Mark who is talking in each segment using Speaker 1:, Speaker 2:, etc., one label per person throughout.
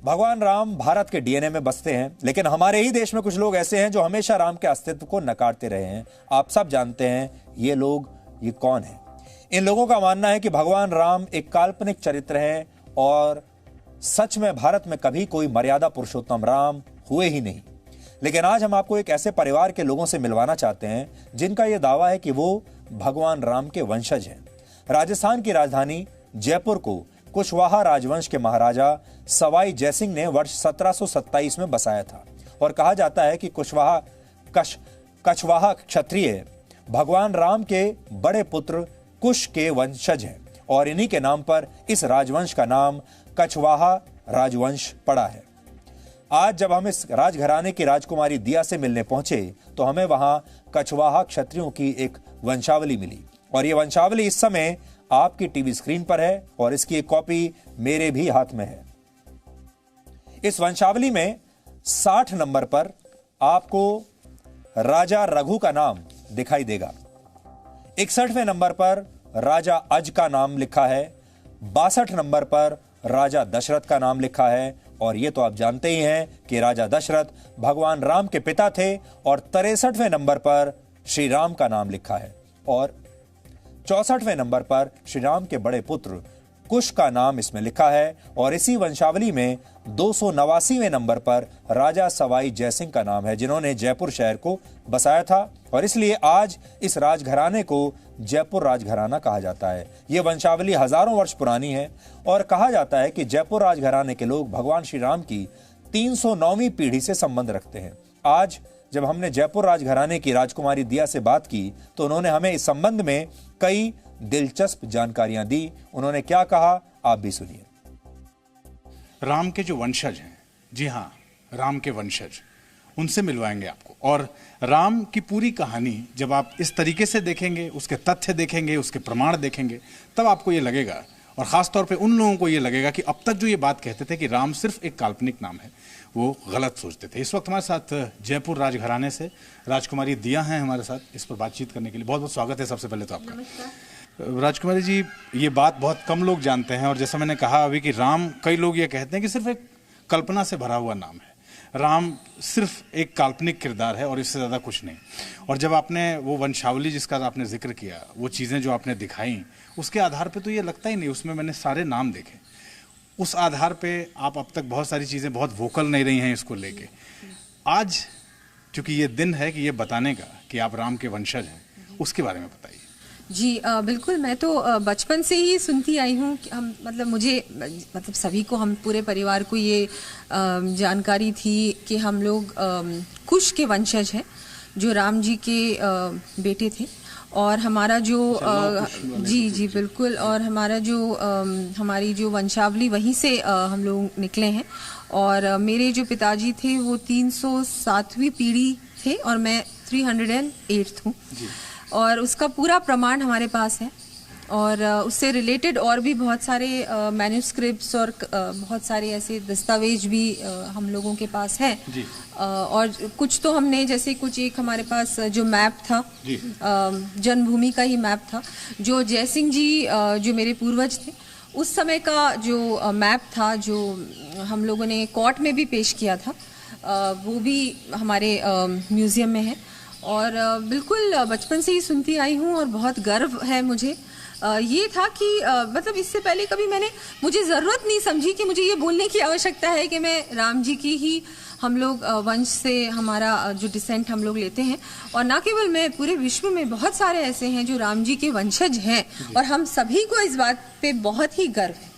Speaker 1: भगवान राम भारत के डीएनए में बसते हैं, लेकिन हमारे ही देश में कुछ लोग ऐसे हैं जो हमेशा राम के अस्तित्व को नकारते रहे हैं। आप सब जानते हैं ये लोग, ये कौन है? इन लोगों का मानना है कि भगवान राम एक काल्पनिक चरित्र हैं और सच में भारत में कभी कोई मर्यादा पुरुषोत्तम राम हुए ही नहीं। लेकिन आज हम आपको एक ऐसे परिवार के लोगों से मिलवाना चाहते हैं जिनका यह दावा है कि वो भगवान राम के वंशज हैं। राजस्थान की राजधानी जयपुर को कुशवाहा राजवंश के महाराजा सवाई जयसिंह ने वर्ष 1727 में बसाया था और कहा जाता है कि कछवाहा क्षत्रिय भगवान राम के बड़े पुत्र कुश के वंशज हैं और इन्हीं के नाम पर इस राजवंश का नाम कछवाहा राजवंश पड़ा है। आज जब हम इस राजघराने की राजकुमारी दिया से मिलने पहुंचे तो हमें वहां कछवाहा क्षत्रियों की एक वंशावली मिली और यह वंशावली इस समय आपकी टीवी स्क्रीन पर है और इसकी एक कॉपी मेरे भी हाथ में है। इस वंशावली में 60 नंबर पर आपको राजा रघु का नाम दिखाई देगा। 61वें नंबर पर राजा अज का नाम लिखा है। 62 नंबर पर राजा दशरथ का नाम लिखा है और यह तो आप जानते ही हैं कि राजा दशरथ भगवान राम के पिता थे और 63वें नंबर पर श्री राम का नाम लिखा है और 64वें नंबर पर श्री राम के बड़े पुत्र कुश का नाम इसमें लिखा है और इसी वंशावली में 289वें नंबर पर राजा सवाई जयसिंह का नाम है जिन्होंने जयपुर शहर को बसाया था और इसलिए आज इस राजघराने को जयपुर राजघराना कहा जाता है। यह वंशावली हजारों वर्ष पुरानी है और कहा जाता है कि जयपुर राजघराने के लोग भगवान श्री राम की 309वीं पीढ़ी से संबंध रखते हैं। आज जब हमने जयपुर राजघराने की राजकुमारी दिया से बात की तो उन्होंने हमें इस संबंध में कई दिलचस्प जानकारियां दी। उन्होंने क्या कहा आप भी सुनिए।
Speaker 2: राम के जो वंशज हैं, जी हाँ, राम के वंशज, उनसे मिलवाएंगे आपको और राम की पूरी कहानी जब आप इस तरीके से देखेंगे, उसके तथ्य देखेंगे, उसके प्रमाण देखेंगे, तब आपको ये लगेगा और खास तौर पे उन लोगों को ये लगेगा कि अब तक जो ये बात कहते थे कि राम सिर्फ एक काल्पनिक नाम है, वो गलत सोचते थे। इस वक्त हमारे साथ जयपुर राजघराने से राजकुमारी दिया हैं हमारे साथ इस पर बातचीत करने के लिए। बहुत बहुत स्वागत है सबसे पहले तो आपका। राजकुमारी जी, ये बात बहुत कम लोग जानते हैं और जैसा मैंने कहा अभी कि राम, कई लोग ये कहते हैं कि सिर्फ एक कल्पना से भरा हुआ नाम है, राम सिर्फ एक काल्पनिक किरदार है और इससे ज़्यादा कुछ नहीं। और जब आपने वो वंशावली जिसका आपने जिक्र किया, वो चीज़ें जो आपने दिखाई, उसके आधार पे तो ये लगता ही नहीं, उसमें मैंने सारे नाम देखे, उस आधार पे आप अब तक बहुत सारी चीज़ें बहुत वोकल नहीं रही हैं इसको लेके। आज चूंकि ये दिन है कि ये बताने का कि आप राम के वंशज हैं, उसके बारे में बताइए।
Speaker 3: जी बिल्कुल, मैं तो बचपन से ही सुनती आई हूँ कि हम मतलब सभी को, हम पूरे परिवार को ये जानकारी थी कि हम लोग कुश के वंशज हैं जो राम जी के बेटे थे और हमारा जो जी बिल्कुल, और हमारा जो हमारी जो वंशावली वहीं से हम लोग निकले हैं और मेरे जो पिताजी थे वो 307वीं पीढ़ी थे और मैं 308 हूँ और उसका पूरा प्रमाण हमारे पास है और उससे रिलेटेड और भी बहुत सारे मैन्युस्क्रिप्ट्स और बहुत सारे ऐसे दस्तावेज भी हम लोगों के पास हैं और कुछ तो हमने, जैसे कुछ एक हमारे पास जो मैप था, जन्मभूमि का ही मैप था जो जयसिंह जी जो मेरे पूर्वज थे उस समय का जो मैप था, जो हम लोगों ने कोर्ट में भी पेश किया था, वो भी हमारे म्यूजियम में है और बिल्कुल बचपन से ही सुनती आई हूँ और बहुत गर्व है मुझे। ये था कि मतलब इससे पहले कभी मुझे ज़रूरत नहीं समझी कि मुझे ये बोलने की आवश्यकता है कि मैं राम जी की ही, हम लोग वंश से हमारा जो डिसेंट हम लोग लेते हैं और ना केवल मैं, पूरे विश्व में बहुत सारे ऐसे हैं जो राम जी के वंशज हैं और हम सभी को इस बात पे बहुत ही गर्व है।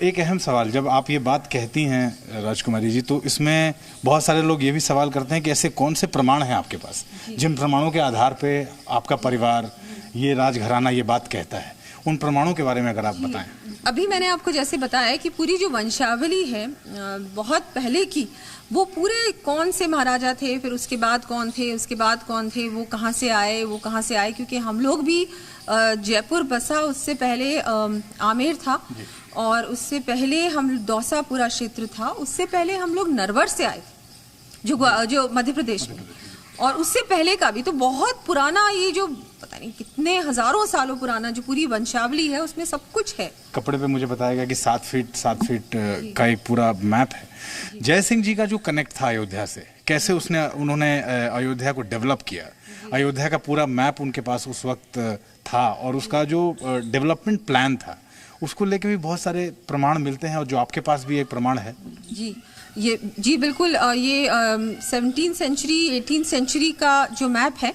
Speaker 2: एक अहम सवाल, जब आप ये बात कहती हैं राजकुमारी जी, तो इसमें बहुत सारे लोग ये भी सवाल करते हैं कि ऐसे कौन से प्रमाण हैं आपके पास जिन प्रमाणों के आधार पे आपका परिवार, ये राजघराना ये बात कहता है, उन प्रमाणों के बारे में अगर आप बताएं।
Speaker 3: अभी मैंने आपको जैसे बताया कि पूरी जो वंशावली है बहुत पहले की, वो पूरे कौन से महाराजा थे, फिर उसके बाद कौन थे, उसके बाद कौन थे, वो कहाँ से आए, वो कहाँ से आए, क्योंकि हम लोग भी जयपुर बसा, उससे पहले आमेर था और उससे पहले हम दौसा पूरा क्षेत्र था, उससे पहले हम लोग नरवर से आए थे जो मध्य प्रदेश में, और उससे पहले का भी, तो बहुत पुराना ये जो पता नहीं कितने हजारों सालों पुराना जो पूरी वंशावली है उसमें सब कुछ है।
Speaker 2: कपड़े पे मुझे बताया गया कि 7 फीट का एक पूरा मैप है। जय सिंह जी का जो कनेक्ट था अयोध्या से, कैसे उन्होंने अयोध्या को डेवलप किया, अयोध्या का पूरा मैप उनके पास उस वक्त था और उसका जो डेवलपमेंट प्लान था उसको लेके भी बहुत सारे प्रमाण मिलते हैं और जो आपके पास भी एक प्रमाण है।
Speaker 3: जी बिल्कुल, ये 17th सेंचुरी 18th सेंचुरी का जो मैप है,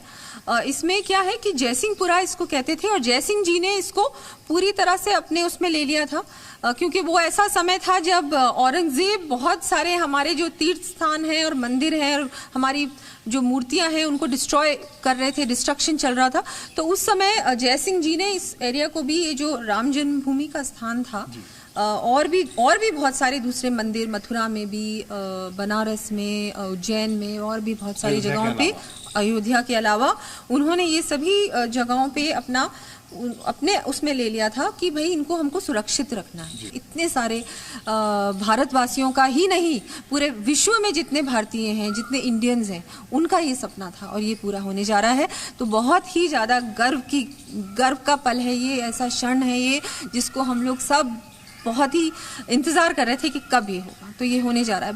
Speaker 3: इसमें क्या है कि जयसिंहपुरा इसको कहते थे और जयसिंह जी ने इसको पूरी तरह से अपने उसमें ले लिया था, क्योंकि वो ऐसा समय था जब औरंगजेब बहुत सारे हमारे जो तीर्थ स्थान हैं और मंदिर हैं और हमारी जो मूर्तियां हैं उनको डिस्ट्रॉय कर रहे थे, डिस्ट्रक्शन चल रहा था। तो उस समय जयसिंह जी ने इस एरिया को भी, ये जो राम जन्मभूमि का स्थान था, और भी बहुत सारे दूसरे मंदिर, मथुरा में भी, बनारस में, उज्जैन में और भी बहुत सारी जगहों पे, अयोध्या के अलावा उन्होंने ये सभी जगहों पे अपने उसमें ले लिया था कि भाई इनको हमको सुरक्षित रखना है। इतने सारे भारतवासियों का ही नहीं, पूरे विश्व में जितने भारतीय हैं, जितने इंडियंस हैं, उनका ये सपना था और ये पूरा होने जा रहा है। तो बहुत ही ज़्यादा गर्व का पल है ये, ऐसा क्षण है ये जिसको हम लोग सब बहुत ही इंतजार कर रहे थे कि कब ये होगा। तो ये होने जा रहा है,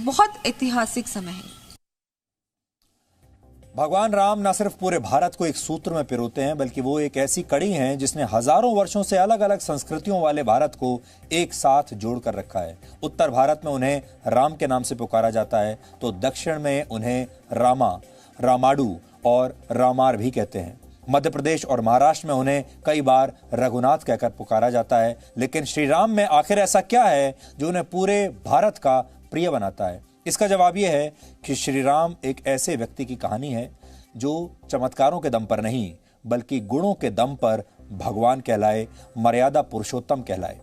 Speaker 3: बहुत ऐतिहासिक समय है।
Speaker 1: भगवान राम न सिर्फ पूरे भारत को एक सूत्र में पिरोते हैं, बल्कि वो एक ऐसी कड़ी हैं जिसने हजारों वर्षों से अलग अलग संस्कृतियों वाले भारत को एक साथ जोड़ कर रखा है। उत्तर भारत में उन्हें राम के नाम से पुकारा जाता है, तो दक्षिण में उन्हें रामा, रामाडू और रामार भी कहते हैं। मध्य प्रदेश और महाराष्ट्र में उन्हें कई बार रघुनाथ कहकर पुकारा जाता है। लेकिन श्री राम में आखिर ऐसा क्या है जो उन्हें पूरे भारत का प्रिय बनाता है? इसका जवाब यह है कि श्री राम एक ऐसे व्यक्ति की कहानी है जो चमत्कारों के दम पर नहीं, बल्कि गुणों के दम पर भगवान कहलाए, मर्यादा पुरुषोत्तम कहलाए।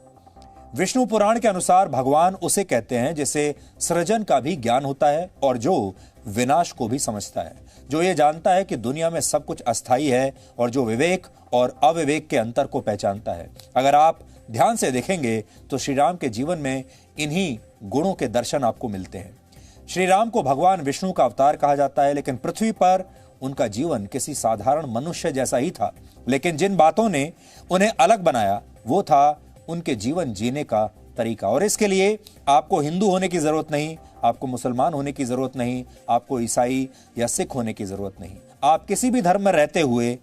Speaker 1: विष्णु पुराण के अनुसार भगवान उसे कहते हैं जिसे सृजन का भी ज्ञान होता है और जो विनाश को भी समझता है, जो ये जानता है कि दुनिया में सब कुछ अस्थायी है और जो विवेक और अविवेक के अंतर को पहचानता है। अगर आप ध्यान से देखेंगे तो श्री राम के जीवन में इन्हीं गुणों के दर्शन आपको मिलते हैं। श्री राम को भगवान विष्णु का अवतार कहा जाता है, लेकिन पृथ्वी पर उनका जीवन किसी साधारण मनुष्य जैसा ही था। लेकिन जिन बातों ने उन्हें अलग बनाया वो था उनके जीवन जीने का तरीका। और इसके लिए आपको हिंदू होने की जरूरत नहीं, आपको मुसलमान होने की जरूरत नहीं, आपको ईसाई या सिख होने की जरूरत नहीं। आप किसी भी धर्म में रहते हुए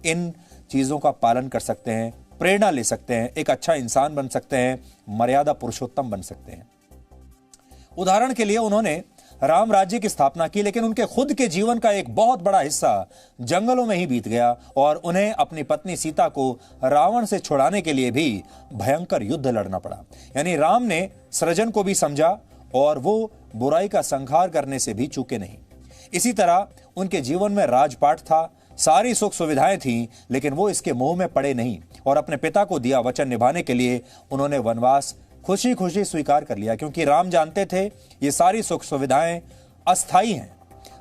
Speaker 1: इन चीजों का पालन कर सकते हैं, प्रेरणा ले सकते हैं, एक अच्छा इंसान बन सकते हैं, मर्यादा पुरुषोत्तम बन सकते हैं। उदाहरण के लिए उन्होंने राम राज्य की स्थापना की, लेकिन उनके खुद के जीवन का एक बहुत बड़ा हिस्सा जंगलों में ही बीत गया और उन्हें अपनी पत्नी सीता को रावण से छुड़ाने के लिए भी भयंकर युद्ध लड़ना पड़ा। यानी राम ने सृजन को भी समझा और वो बुराई का संहार करने से भी चूके नहीं। इसी तरह उनके जीवन में राजपाट था, सारी सुख सुविधाएं थीं, लेकिन वो इसके मोह में पड़े नहीं और अपने पिता को दिया वचन निभाने के लिए उन्होंने वनवास खुशी खुशी स्वीकार कर लिया, क्योंकि राम जानते थे ये सारी सुख सुविधाएं अस्थायी हैं।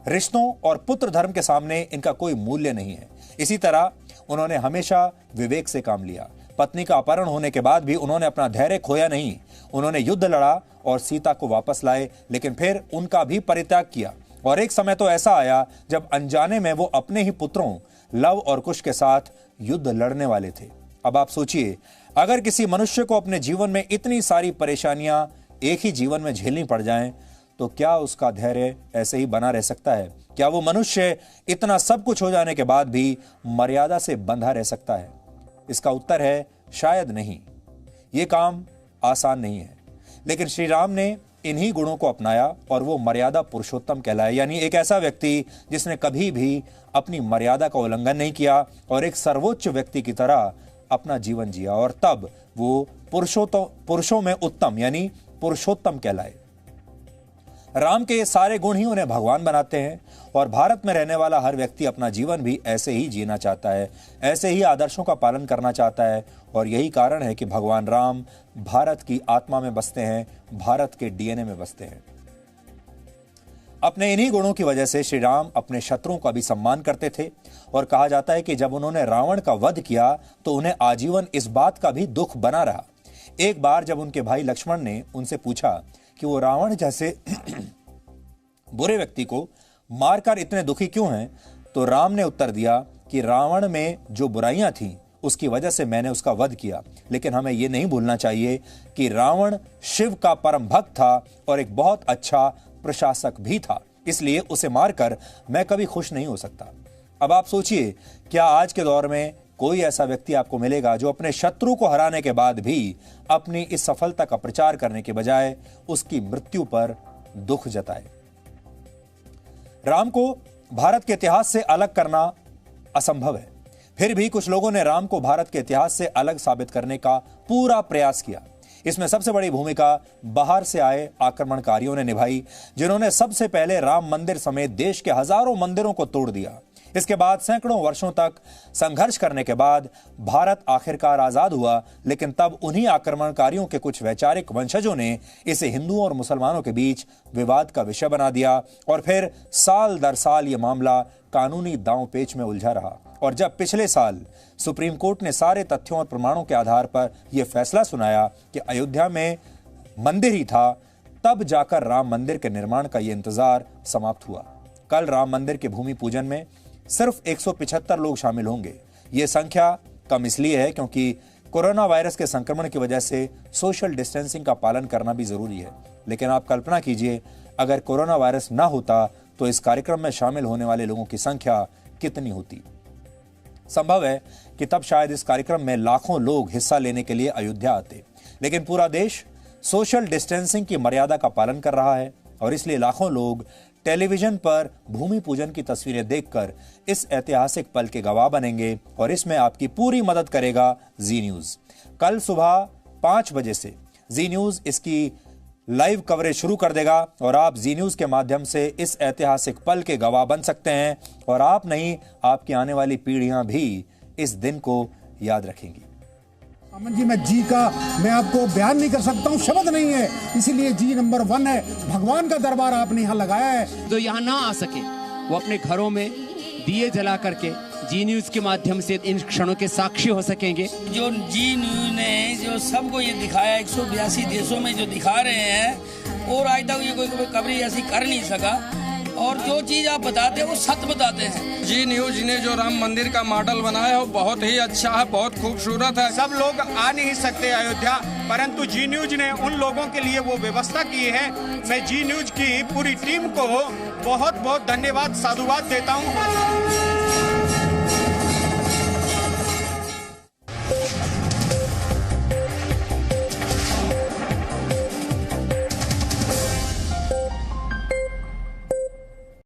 Speaker 1: रिश्तों और पुत्र धर्म के सामने इनका कोई मूल्य नहीं है। इसी तरह उन्होंने हमेशा विवेक से काम लिया। पत्नी का अपहरण होने के बाद भी उन्होंने अपना धैर्य खोया नहीं। उन्होंने युद्ध लड़ा और सीता को वापस लाए, लेकिन फिर उनका भी परित्याग किया। और एक समय तो ऐसा आया जब अनजाने में वो अपने ही पुत्रों लव और कुश के साथ युद्ध लड़ने वाले थे। अब आप सोचिए, अगर किसी मनुष्य को अपने जीवन में इतनी सारी परेशानियां एक ही जीवन में झेलनी पड़ जाएं, तो क्या उसका धैर्य ऐसे ही बना रह सकता है? क्या वो मनुष्य इतना सब कुछ हो जाने के बाद भी मर्यादा से बंधा रह सकता है? इसका उत्तर है शायद नहीं। ये काम आसान नहीं है। लेकिन श्री राम ने इन्हीं गुणों को अपनाया और वो मर्यादा पुरुषोत्तम कहलाए, यानी एक ऐसा व्यक्ति जिसने कभी भी अपनी मर्यादा का उल्लंघन नहीं किया और एक सर्वोच्च व्यक्ति की तरह अपना जीवन जिया, और तब वो पुरुषों में उत्तम यानी पुरुषोत्तम कहलाए। राम के ये सारे गुण ही उन्हें भगवान बनाते हैं और भारत में रहने वाला हर व्यक्ति अपना जीवन भी ऐसे ही जीना चाहता है, ऐसे ही आदर्शों का पालन करना चाहता है। और यही कारण है कि भगवान राम भारत की आत्मा में बसते हैं, भारत के डीएनए में बसते हैं। अपने इन्हीं गुणों की वजह से श्री राम अपने शत्रुओं का भी सम्मान करते थे और कहा जाता है कि जब उन्होंने रावण का वध किया तो उन्हें आजीवन इस बात का भी दुख बना रहा। एक बार जब उनके भाई लक्ष्मण ने उनसे पूछा कि वो रावण जैसे बुरे व्यक्ति को मारकर इतने दुखी क्यों हैं, तो राम ने उत्तर दिया कि रावण में जो बुराइयां थीं उसकी वजह से मैंने उसका वध किया, लेकिन हमें यह नहीं भूलना चाहिए कि रावण शिव का परम भक्त था और एक बहुत अच्छा प्रशासक भी था, इसलिए उसे मारकर मैं कभी खुश नहीं हो सकता। अब आप सोचिए, क्या आज के दौर में कोई ऐसा व्यक्ति आपको मिलेगा जो अपने शत्रु को हराने के बाद भी अपनी इस सफलता का प्रचार करने के बजाय उसकी मृत्यु पर दुख जताए? राम को भारत के इतिहास से अलग करना असंभव है, फिर भी कुछ लोगों ने राम को भारत के इतिहास से अलग साबित करने का पूरा प्रयास किया। इसमें सबसे बड़ी भूमिका बाहर से आए आक्रमणकारियों ने निभाई, जिन्होंने सबसे पहले राम मंदिर समेत देश के हजारों मंदिरों को तोड़ दिया। इसके बाद सैकड़ों वर्षों तक संघर्ष करने के बाद भारत आखिरकार आजाद हुआ, लेकिन तब उन्हीं आक्रमणकारियों के कुछ वैचारिक वंशजों ने इसे हिंदुओं और मुसलमानों के बीच विवाद का विषय बना दिया और फिर साल दर साल यह मामला कानूनी दांव पेच में उलझा रहा। और जब पिछले साल सुप्रीम कोर्ट ने सारे तथ्यों और प्रमाणों के आधार पर यह फैसला सुनाया कि अयोध्या में मंदिर ही था, तब जाकर राम मंदिर के निर्माण का यह इंतजार समाप्त हुआ। कल राम मंदिर के भूमि पूजन में सिर्फ 175 लोग शामिल होंगे। यह संख्या कम इसलिए है क्योंकि कोरोना वायरस के संक्रमण की वजह से सोशल डिस्टेंसिंग का पालन करना भी जरूरी है। लेकिन आप कल्पना कीजिए, अगर कोरोना वायरस ना होता तो इस कार्यक्रम में शामिल होने वाले लोगों की संख्या कितनी होती। संभव है कि तब शायद इस कार्यक्रम में लाखों लोग हिस्सा लेने के लिए अयोध्या आते, लेकिन पूरा देश सोशल डिस्टेंसिंग की मर्यादा का पालन कर रहा है और इसलिए लाखों लोग टेलीविजन पर भूमि पूजन की तस्वीरें देखकर इस ऐतिहासिक पल के गवाह बनेंगे और इसमें आपकी पूरी मदद करेगा जी न्यूज। कल सुबह 5 बजे से जी न्यूज इसकी लाइव कवरेज शुरू कर देगा और आप जी न्यूज के माध्यम से इस ऐतिहासिक पल के गवाह बन सकते हैं और आप नहीं, आपकी आने वाली पीढ़ियां भी इस दिन को याद रखेंगी।
Speaker 4: अमन जी, मैं आपको बयान नहीं कर सकता हूँ, शब्द नहीं है, इसीलिए जी नंबर 1 है। भगवान का दरबार आपने यहाँ लगाया है।
Speaker 5: जो यहाँ ना आ सके वो अपने घरों में दिए जला करके जी न्यूज के माध्यम से इन क्षणों के साक्षी हो सकेंगे।
Speaker 6: जो जी न्यूज ने जो सबको ये दिखाया, 182 देशों में जो दिखा रहे हैं, और आज तक ये कोई कवरेज ऐसी कर नहीं सका। और जो चीज आप बताते हैं वो सत्य बताते हैं।
Speaker 7: जी न्यूज ने जो राम मंदिर का मॉडल बनाया है वो बहुत ही अच्छा है, बहुत खूबसूरत है।
Speaker 8: सब लोग आ नहीं सकते अयोध्या, परंतु जी न्यूज ने उन लोगों के लिए वो व्यवस्था की है। मैं जी न्यूज की पूरी टीम को बहुत बहुत धन्यवाद, साधुवाद देता हूँ।